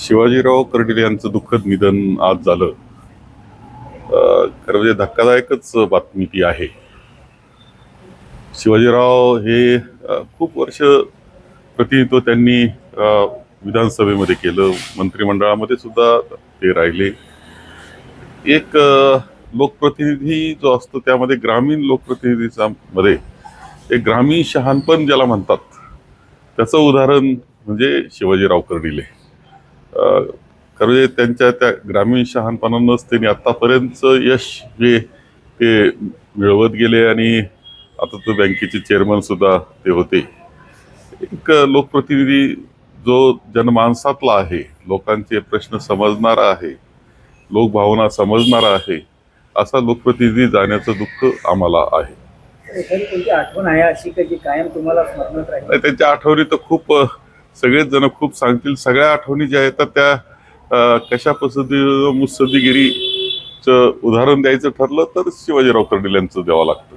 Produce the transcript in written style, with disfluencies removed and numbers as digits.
शिवाजीराव कर्डिले यांचं दुःखद निधन आज झालं. खरं म्हणजे धक्कादायकच बातमी ती आहे. शिवाजीराव हे खूप वर्ष प्रतिनिधित्व त्यांनी विधानसभेमध्ये केलं, मंत्रिमंडळामध्ये सुद्धा ते राहिले. एक लोकप्रतिनिधी जो असतो त्यामध्ये ग्रामीण लोकप्रतिनिधीमध्ये एक ग्रामीण शहाणपण ज्याला म्हणतात त्याचं उदाहरण म्हणजे शिवाजीराव कर्डिले. खरं म्हणजे त्यांच्या त्या ग्रामीण शहाणपणानंच त्यांनी आतापर्यंत यश जे ते मिळवत गेले आणि आता तो बँकेचे चेअरमन सुद्धा ते होते. एक लोकप्रतिनिधी जो जनमानसातला आहे, लोकांचे प्रश्न समजणारा आहे, लोकभावना समजणारा आहे, असा लोकप्रतिनिधी जाण्याचं दुःख आम्हाला आहे. एखादी कोणती आठवण आहे अशी की कायम तुम्हाला स्मरणात राहील? त्यांच्या आठवणी तर खूप सगळेच जण खूप सांगतील. सगळ्या आठवणी ज्या आहेत त्या कशा मुत्सद्देगिरीचं उदाहरण द्यायचं ठरलं तर शिवाजीराव कर्डिले यांचं द्यावं लागतं.